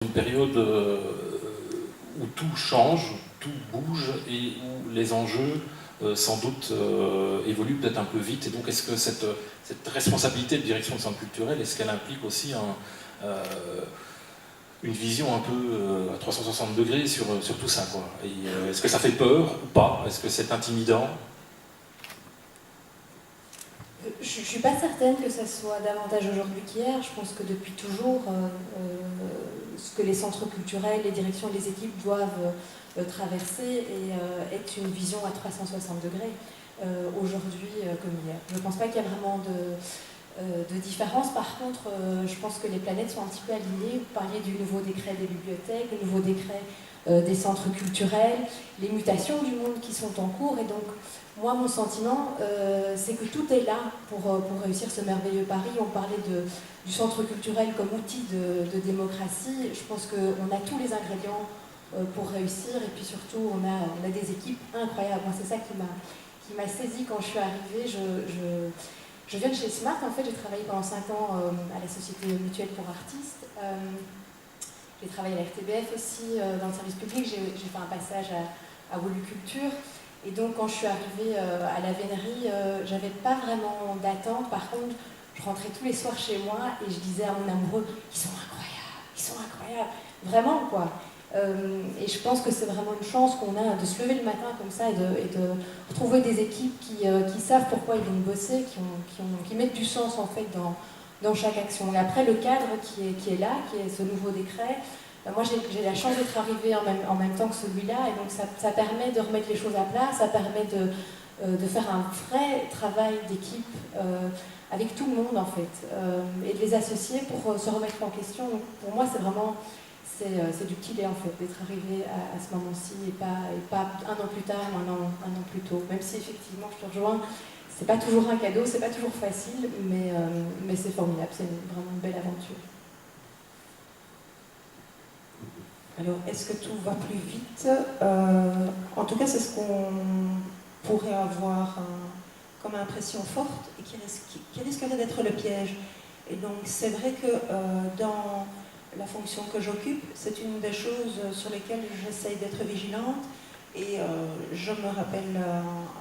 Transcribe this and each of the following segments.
Une période où tout change, tout bouge et où les enjeux sans doute évoluent peut-être un peu vite. Et donc est-ce que cette responsabilité de direction de centre culturel, est-ce qu'elle implique aussi une vision un peu à 360 degrés sur tout ça, quoi. Et est-ce que ça fait peur ou pas? Est-ce que c'est intimidant? Je ne suis pas certaine que ça soit davantage aujourd'hui qu'hier. Je pense que depuis toujours, ce que les centres culturels, les directions et les équipes doivent traverser est une vision à 360 degrés, aujourd'hui comme hier. Je ne pense pas qu'il y a vraiment de différence. Par contre, je pense que les planètes sont un petit peu alignées. Vous parliez du nouveau décret des bibliothèques, le nouveau décret des centres culturels, les mutations du monde qui sont en cours. Et donc, moi, mon sentiment, c'est que tout est là pour réussir ce merveilleux pari. On parlait du centre culturel comme outil de démocratie. Je pense qu'on a tous les ingrédients pour réussir. Et puis surtout, on a des équipes incroyables. Moi, c'est ça qui m'a saisi quand je suis arrivée. Je viens de chez Smart. En fait, j'ai travaillé pendant 5 ans à la Société Mutuelle pour Artistes. J'ai travaillé à la RTBF aussi, dans le service public. J'ai fait un passage à Wolu Culture. Et donc, quand je suis arrivée à la vénerie, j'avais pas vraiment d'attente. Par contre, je rentrais tous les soirs chez moi et je disais à mon amoureux, ils sont incroyables, vraiment, quoi. Et je pense que c'est vraiment une chance qu'on a de se lever le matin comme ça et de retrouver des équipes qui savent pourquoi ils viennent bosser, qui mettent du sens en fait dans chaque action. Et après, le cadre qui est là, qui est ce nouveau décret, moi j'ai la chance d'être arrivée en même temps que celui-là, et donc ça permet de remettre les choses à plat, ça permet de faire un vrai travail d'équipe avec tout le monde en fait, et de les associer pour se remettre en question. Donc, pour moi c'est vraiment du petit lait en fait, d'être arrivé à ce moment-ci et pas un an plus tard ou un an plus tôt. Même si effectivement je te rejoins, c'est pas toujours un cadeau, c'est pas toujours facile, mais c'est formidable, c'est vraiment une belle aventure. Alors, est-ce que tout va plus vite? En tout cas, c'est ce qu'on pourrait avoir comme impression forte et qui risquerait d'être le piège. Et donc, c'est vrai que dans la fonction que j'occupe, c'est une des choses sur lesquelles j'essaye d'être vigilante. Et je me rappelle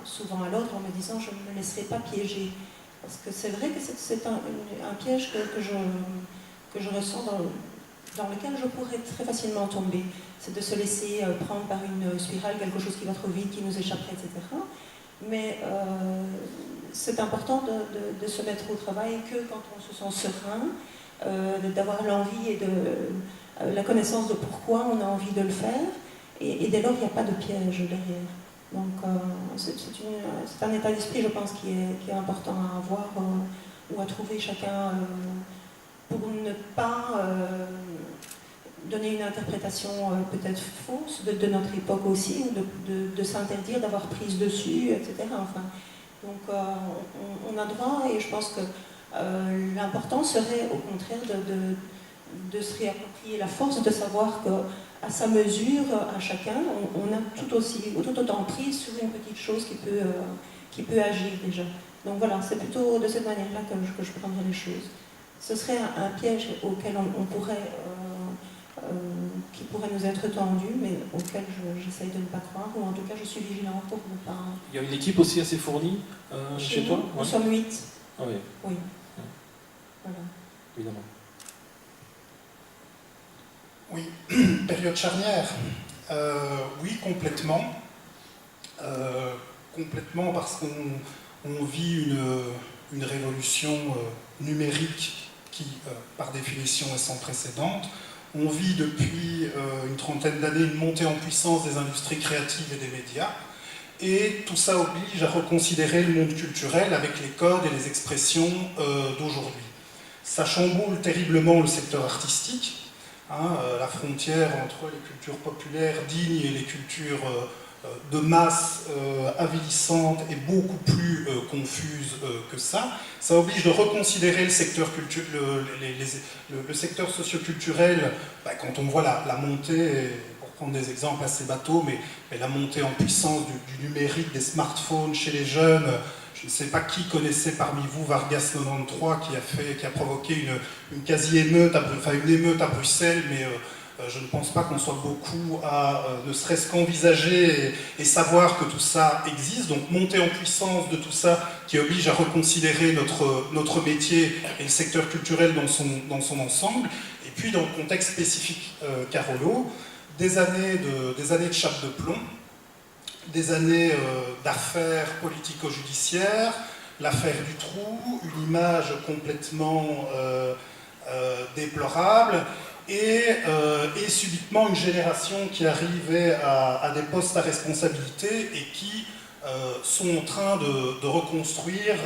souvent à l'ordre en me disant je ne me laisserai pas piéger. Parce que c'est vrai que c'est un piège que je ressens dans lequel je pourrais très facilement tomber. C'est de se laisser prendre par une spirale, quelque chose qui va trop vite, qui nous échapperait, etc. Mais c'est important de se mettre au travail que quand on se sent serein, d'avoir l'envie et la connaissance de pourquoi on a envie de le faire. Et dès lors, il n'y a pas de piège derrière. Donc, c'est un état d'esprit, je pense, qui est important à avoir ou à trouver chacun pour ne pas donner une interprétation peut-être fausse de notre époque aussi, ou de s'interdire d'avoir prise dessus, etc. Enfin, donc, on a droit, et je pense que l'important serait au contraire de se réapproprier la force, de savoir qu'à sa mesure, à chacun, on a tout autant prise sur une petite chose qui peut agir déjà. Donc voilà, c'est plutôt de cette manière-là que je prendrais les choses. Ce serait un piège auquel on pourrait, qui pourrait nous être tendu, mais auquel j'essaye de ne pas croire, ou en tout cas je suis vigilante pour ne pas... Il y a une équipe aussi assez fournie chez toi? Nous sommes 8. Ah oui. Oui. Voilà. Évidemment. Oui, période charnière. Oui, complètement. Complètement parce qu'on vit une révolution numérique qui, par définition, est sans précédent. On vit depuis une trentaine d'années une montée en puissance des industries créatives et des médias. Et tout ça oblige à reconsidérer le monde culturel avec les codes et les expressions d'aujourd'hui. Ça chamboule terriblement le secteur artistique. La frontière entre les cultures populaires dignes et les cultures de masse avilissantes est beaucoup plus confuse que ça. Ça oblige de reconsidérer le secteur, le secteur socio-culturel, quand on voit la montée, pour prendre des exemples assez bateaux, mais la montée en puissance du numérique, des smartphones chez les jeunes. Je ne sais pas qui connaissait parmi vous Vargas 93 qui a provoqué une quasi-émeute, une émeute à Bruxelles, mais Je ne pense pas qu'on soit beaucoup à ne serait-ce qu'envisager et savoir que tout ça existe. Donc montée en puissance de tout ça qui oblige à reconsidérer notre métier et le secteur culturel dans son ensemble. Et puis dans le contexte spécifique Carolo, des années de chape de plomb, des années d'affaires politico-judiciaires, l'affaire du trou, une image complètement déplorable, et subitement une génération qui arrivait à des postes à responsabilité et qui sont en train de reconstruire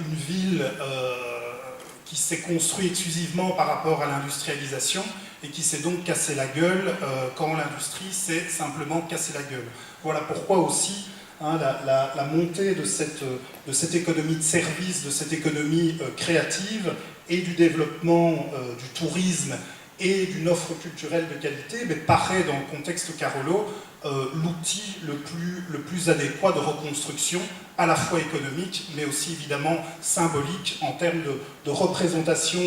une ville qui s'est construite exclusivement par rapport à l'industrialisation et qui s'est donc cassé la gueule quand l'industrie s'est simplement cassé la gueule. Voilà pourquoi aussi la montée de cette économie de service, de cette économie créative et du développement du tourisme et d'une offre culturelle de qualité, mais paraît dans le contexte Carolo l'outil le plus adéquat de reconstruction, à la fois économique, mais aussi évidemment symbolique en termes de représentation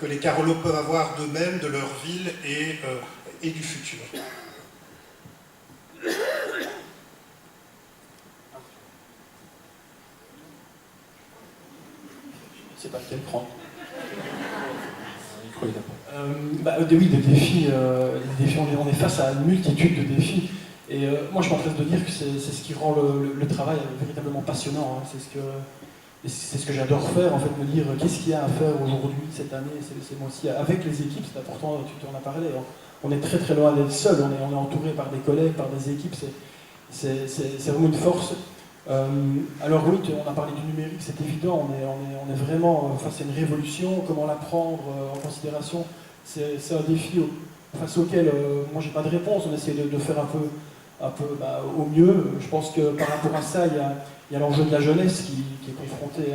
que les Carolos peuvent avoir d'eux-mêmes, de leur ville et du futur. Je ne sais pas lequel prendre. Oui, des défis, on est face à une multitude de défis. Et moi, je m'empresse de dire que c'est ce qui rend le travail véritablement passionnant. Hein. C'est ce que j'adore faire, en fait, me dire qu'est-ce qu'il y a à faire aujourd'hui, cette année, ces mois-ci, avec les équipes. C'est important, tu t'en as parlé. On est très très loin d'être seul. On est entouré par des collègues, par des équipes. C'est vraiment une force. Alors oui, on a parlé du numérique, c'est évident, on est vraiment face à une révolution, comment la prendre en considération, c'est un défi face auquel moi j'ai pas de réponse, on essaie de faire un peu au mieux. Je pense que par rapport à ça, il y a l'enjeu de la jeunesse qui est confrontée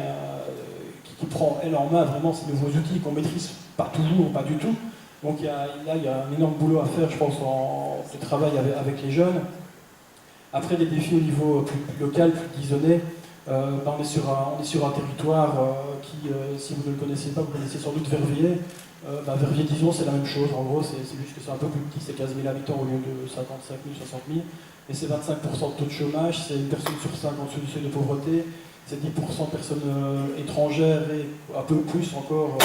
qui prend elle en main vraiment ces nouveaux outils qu'on maîtrise pas toujours, pas du tout. Donc il y a un énorme boulot à faire, je pense, de travail avec les jeunes. Après, des défis au niveau plus local, plus guisonné, on est sur un territoire qui, si vous ne le connaissez pas, vous connaissez sans doute Verviers. Verviers, disons, c'est la même chose. En gros, c'est juste que c'est un peu plus petit, c'est 15 000 habitants au lieu de 55 000, 60 000. Et c'est 25% de taux de chômage, c'est une personne sur 5 en dessous du seuil de pauvreté, c'est 10% de personnes étrangères et un peu plus encore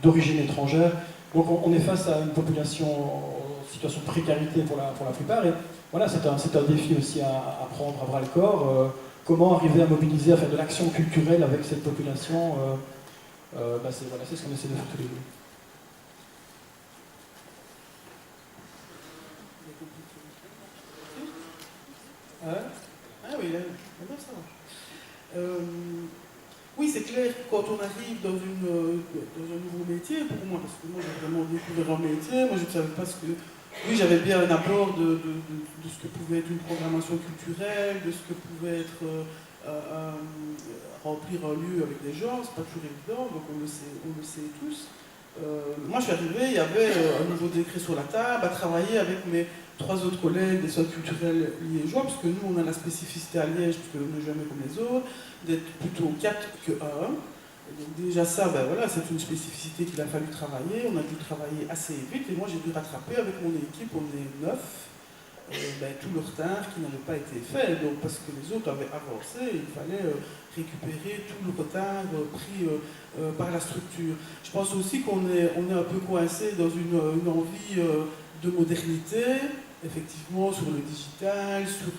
d'origine étrangère. Donc on est face à une population en situation de précarité pour la plupart. Et voilà, c'est un défi aussi à prendre à bras le corps. Comment arriver à mobiliser, à faire de l'action culturelle avec cette population, c'est ce qu'on essaie de faire tous les deux. Ah oui, ça marche. Oui, c'est clair que quand on arrive dans un nouveau métier, pour moi, parce que moi j'ai vraiment découvert un métier, moi je ne savais pas ce que... Oui, j'avais bien un apport de ce que pouvait être une programmation culturelle, de ce que pouvait être remplir un lieu avec des gens, c'est pas toujours évident, donc on le sait tous. Moi je suis arrivé, il y avait un nouveau décret sur la table, à travailler avec mes 3 autres collègues des centres culturels liégeois, parce que nous on a la spécificité à Liège, parce qu'on n'est jamais comme les autres, d'être plutôt 4 que 1. Donc déjà ça, c'est une spécificité qu'il a fallu travailler, on a dû travailler assez vite, et moi j'ai dû rattraper avec mon équipe, on est 9, tout le retard qui n'avait pas été fait, donc parce que les autres avaient avancé, il fallait récupérer tout le retard pris par la structure. Je pense aussi qu'on est un peu coincé dans une envie de modernité, effectivement sur le digital, sur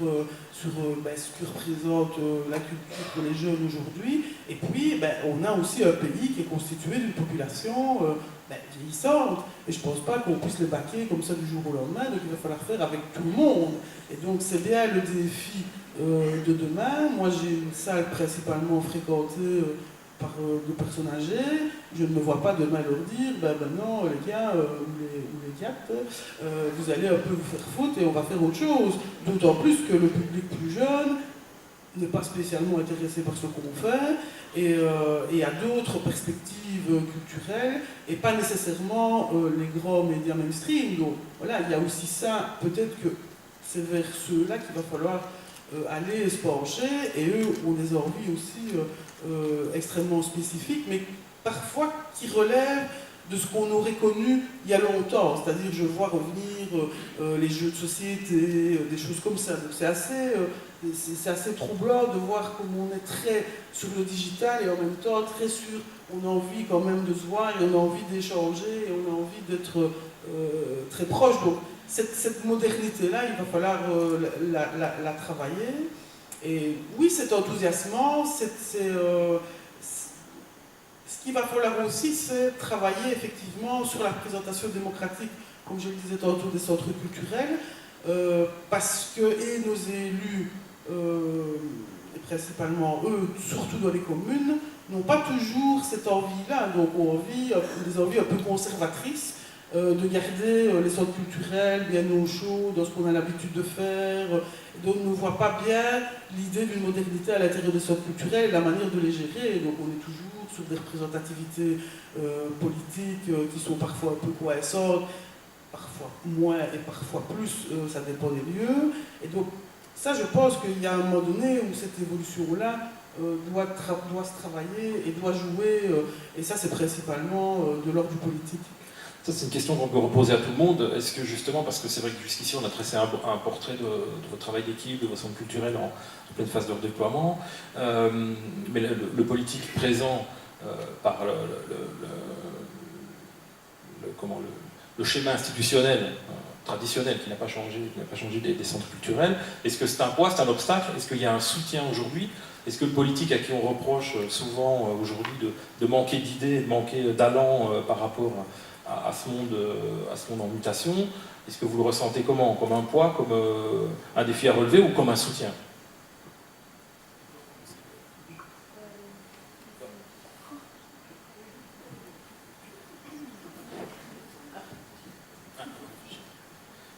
ce que représente la culture pour les jeunes aujourd'hui. Et puis, on a aussi un pays qui est constitué d'une population vieillissante. Et je ne pense pas qu'on puisse le baquer comme ça du jour au lendemain, donc il va falloir faire avec tout le monde. Et donc c'est bien le défi de demain. Moi j'ai une salle principalement fréquentée par de personnes âgées. Je ne me vois pas demain leur dire, non les gars ou les gattes, vous allez un peu vous faire foutre et on va faire autre chose. D'autant plus que le public plus jeune n'est pas spécialement intéressé par ce qu'on fait et a d'autres perspectives culturelles et pas nécessairement les grands médias mainstream. Donc voilà, il y a aussi ça, peut-être que c'est vers ceux-là qu'il va falloir aller se pencher, et eux ont des envies aussi extrêmement spécifiques, mais parfois qui relèvent de ce qu'on aurait connu il y a longtemps. C'est-à-dire, je vois revenir les jeux de société, des choses comme ça. Donc c'est assez troublant de voir comment on est très sur le digital et en même temps très sur, on a envie quand même de se voir et on a envie d'échanger et on a envie d'être très proche. Donc cette modernité-là, il va falloir la travailler. Et oui, c'est enthousiasmant, ce qu'il va falloir aussi, c'est travailler effectivement sur la représentation démocratique, comme je le disais tantôt, des centres culturels, parce que et nos élus, et principalement eux, surtout dans les communes, n'ont pas toujours cette envie-là, donc ont des envies un peu conservatrices, de garder les centres culturels bien au chaud, dans ce qu'on a l'habitude de faire, donc on ne voit pas bien l'idée d'une modernité à l'intérieur des centres culturels et la manière de les gérer, donc on est toujours sur des représentativités politiques qui sont parfois un peu coinçantes, parfois moins et parfois plus, ça dépend des lieux, et donc ça je pense qu'il y a un moment donné où cette évolution-là doit se travailler et doit jouer, et ça c'est principalement de l'ordre du politique. Ça, c'est une question qu'on peut reposer à tout le monde. Est-ce que justement, parce que c'est vrai que jusqu'ici, on a tracé un portrait de votre travail d'équipe, de votre centre culturel en pleine phase de déploiement, mais le politique présent par le schéma institutionnel traditionnel qui n'a pas changé des centres culturels, est-ce que c'est un poids, c'est un obstacle? Est-ce qu'il y a un soutien aujourd'hui? Est-ce que le politique à qui on reproche souvent aujourd'hui de manquer d'idées, de manquer d'allant par rapport à ce monde en mutation, est-ce que vous le ressentez comment? Comme un poids, comme un défi à relever ou comme un soutien?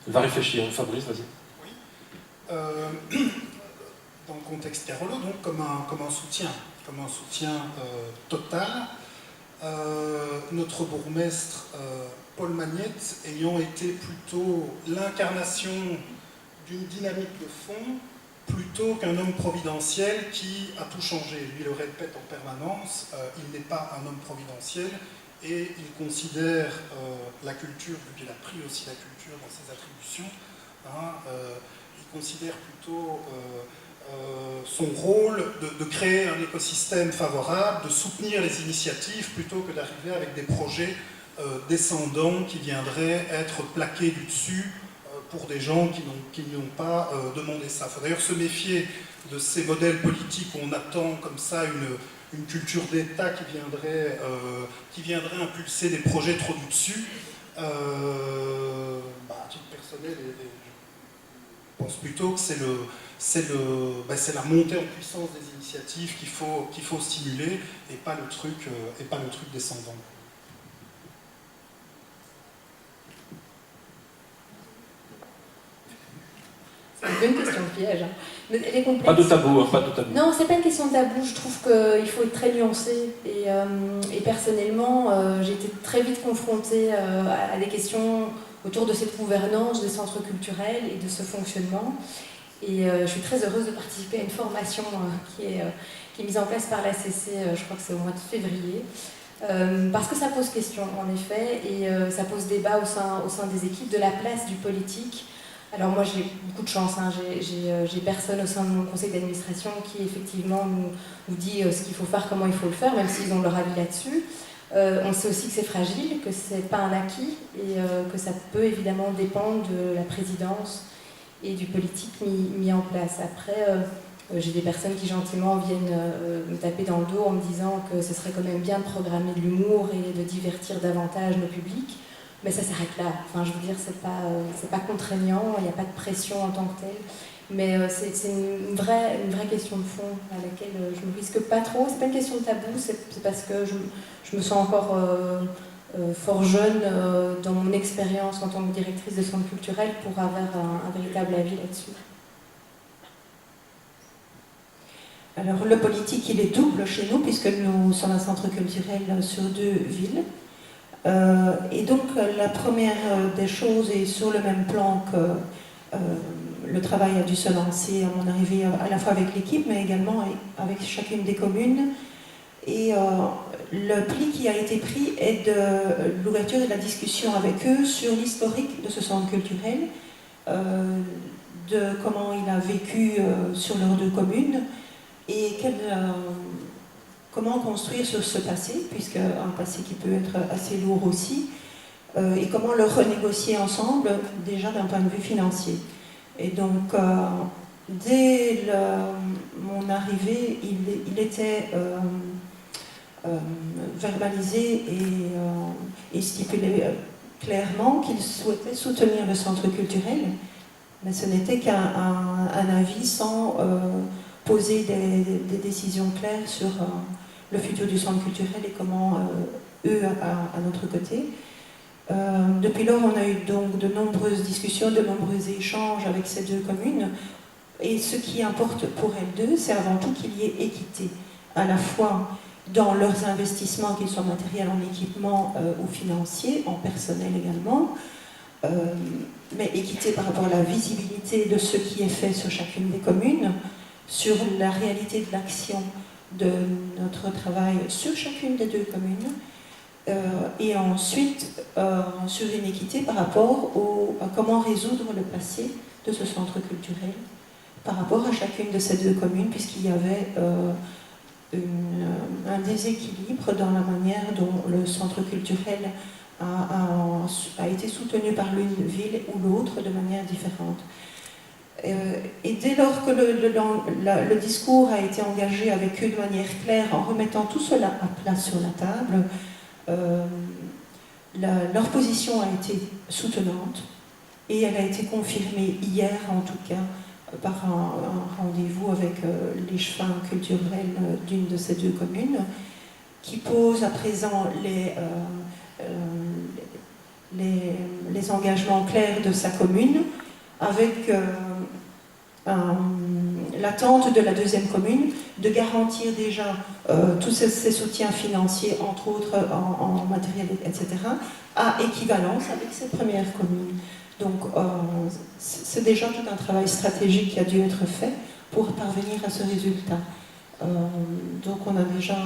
Elle va réfléchir. Fabrice, vas-y. Oui. Dans le contexte Carolo, donc comme un soutien total. Notre bourgmestre Paul Magnette ayant été plutôt l'incarnation d'une dynamique de fond plutôt qu'un homme providentiel qui a tout changé. Lui le répète en permanence, il n'est pas un homme providentiel et il considère la culture, vu qu'il a pris aussi la culture dans ses attributions, il considère plutôt son rôle de créer un écosystème favorable, de soutenir les initiatives plutôt que d'arriver avec des projets descendants qui viendraient être plaqués du dessus pour des gens qui n'ont pas demandé ça. Il faut d'ailleurs se méfier de ces modèles politiques où on attend comme ça une culture d'État qui viendrait impulser des projets trop du dessus. À titre personnel, je pense plutôt que c'est la montée en puissance des initiatives qu'il faut stimuler et pas le truc descendant. C'est une question de piège. Mais elle est complexe. Pas de tabou, pas de tabou. Non, c'est pas une question de tabou. Je trouve qu'il faut être très nuancé. Et personnellement, j'ai été très vite confrontée à des questions autour de cette gouvernance des centres culturels et de ce fonctionnement. Et je suis très heureuse de participer à une formation qui est mise en place par la CC, je crois que c'est au mois de février, parce que ça pose question en effet, et ça pose débat au sein des équipes de la place du politique. Alors moi j'ai beaucoup de chance, j'ai personne au sein de mon conseil d'administration qui effectivement nous dit ce qu'il faut faire, comment il faut le faire, même s'ils ont leur avis là-dessus. On sait aussi que c'est fragile, que c'est pas un acquis, et que ça peut évidemment dépendre de la présidence et du politique mis en place. Après, j'ai des personnes qui gentiment viennent me taper dans le dos en me disant que ce serait quand même bien de programmer de l'humour et de divertir davantage nos publics, mais ça s'arrête là. Enfin, je veux dire, c'est pas contraignant, il n'y a pas de pression en tant que telle, mais c'est une vraie question de fond à laquelle je ne me risque pas trop. C'est pas une question de tabou, c'est parce que je me sens encore fort jeune dans mon expérience en tant que directrice de centre culturel pour avoir un véritable avis là-dessus. Alors le politique, il est double chez nous puisque nous sommes un centre culturel sur 2 villes. Et donc la première des choses est sur le même plan que le travail a dû se lancer à mon arrivée à la fois avec l'équipe mais également avec chacune des communes. Et le pli qui a été pris est de l'ouverture et de la discussion avec eux sur l'historique de ce centre culturel, de comment il a vécu sur leurs 2 communes et comment construire sur ce passé, puisque un passé qui peut être assez lourd aussi, et comment le renégocier ensemble, déjà d'un point de vue financier. Et donc, dès mon arrivée, il était verbalisé et stipulé clairement qu'il souhaitait soutenir le centre culturel, mais ce n'était qu'un avis sans poser des décisions claires sur le futur du centre culturel et comment eux, à notre côté. Depuis lors, on a eu donc de nombreuses discussions, de nombreux échanges avec ces 2 communes. Et ce qui importe pour elles 2, c'est avant tout qu'il y ait équité, à la fois dans leurs investissements, qu'ils soient matériels en équipement ou financiers, en personnel également, mais équité par rapport à la visibilité de ce qui est fait sur chacune des communes, sur la réalité de l'action de notre travail sur chacune des 2 communes, et ensuite sur une équité par rapport à comment résoudre le passé de ce centre culturel par rapport à chacune de ces 2 communes, puisqu'il y avait un déséquilibre dans la manière dont le centre culturel a été soutenu par l'une ville ou l'autre de manière différente. Et dès lors que le discours a été engagé avec eux de manière claire, en remettant tout cela à plat sur la table, leur position a été soutenante et elle a été confirmée hier en tout cas par un rendez-vous avec l'échevin culturel d'une de ces 2 communes qui pose à présent les engagements clairs de sa commune avec l'attente de la 2e commune de garantir déjà tous ces soutiens financiers, entre autres en matériel, etc., à équivalence avec cette première commune. Donc c'est déjà tout un travail stratégique qui a dû être fait pour parvenir à ce résultat. Donc on a déjà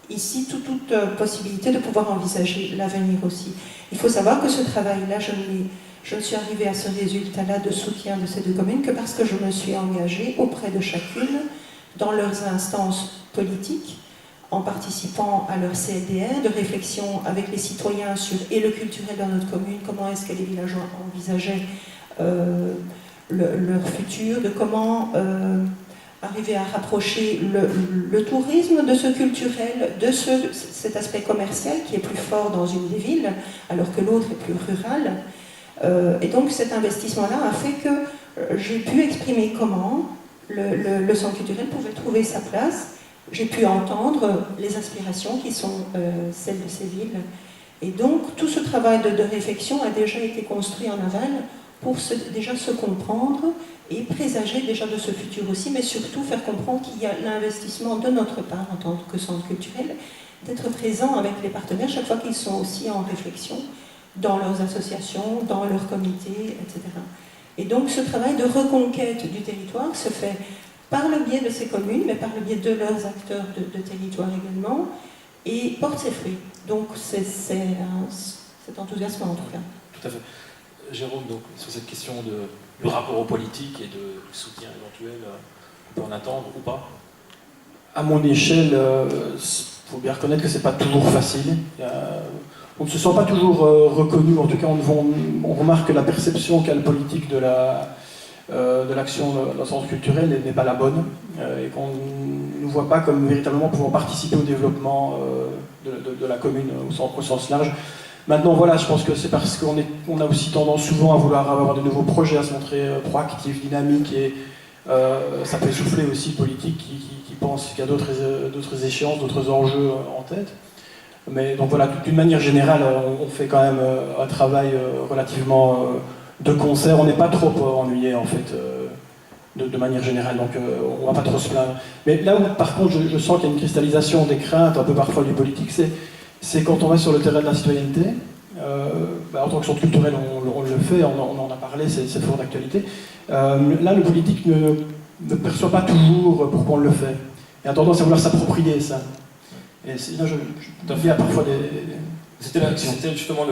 ici toute possibilité de pouvoir envisager l'avenir aussi. Il faut savoir que ce travail-là, je ne suis arrivée à ce résultat-là de soutien de ces 2 communes que parce que je me suis engagée auprès de chacune dans leurs instances politiques, en participant à leur CLDR, de réflexion avec les citoyens sur et le culturel dans notre commune, comment est-ce que les villageois envisageaient leur futur, de comment arriver à rapprocher le tourisme de ce culturel, de cet aspect commercial qui est plus fort dans une des villes, alors que l'autre est plus rural. Et donc cet investissement-là a fait que j'ai pu exprimer comment le centre culturel pouvait trouver sa place. J'ai pu entendre les aspirations qui sont celles de ces villes. Et donc tout ce travail de réflexion a déjà été construit en aval pour déjà se comprendre et présager déjà de ce futur aussi, mais surtout faire comprendre qu'il y a l'investissement de notre part en tant que centre culturel, d'être présent avec les partenaires chaque fois qu'ils sont aussi en réflexion dans leurs associations, dans leurs comités, etc. Et donc ce travail de reconquête du territoire se fait par le biais de ces communes, mais par le biais de leurs acteurs de territoire également, et porte ses fruits. Donc c'est enthousiasmant en tout cas. Tout à fait. Jérôme, donc, sur cette question du rapport aux politiques et de soutien éventuel, on peut en attendre ou pas? À mon échelle, il faut bien reconnaître que c'est pas toujours facile. On ne se sent pas toujours reconnu, en tout cas on remarque que la perception qu'a le politique de l'action dans le centre culturel n'est pas la bonne, et qu'on ne nous voit pas comme véritablement pouvant participer au développement de la commune au sens large. Maintenant voilà, je pense que c'est parce qu'on a aussi tendance souvent à vouloir avoir de nouveaux projets, à se montrer proactif, dynamique, et ça peut essouffler aussi le politique qui pense qu'il y a d'autres échéances, d'autres enjeux en tête. Mais donc voilà, d'une manière générale, on fait quand même un travail relativement de concert. On n'est pas trop ennuyé en fait, de manière générale, donc on ne va pas trop se plaindre. Mais là où par contre je sens qu'il y a une cristallisation des craintes, un peu parfois du politique, c'est quand on va sur le terrain de la citoyenneté. En tant que centre culturel, on le fait, on en a parlé, c'est fort d'actualité. Là, le politique ne perçoit pas toujours pourquoi on le fait. Il a tendance à vouloir s'approprier ça. Et là, il y a parfois des... C'était justement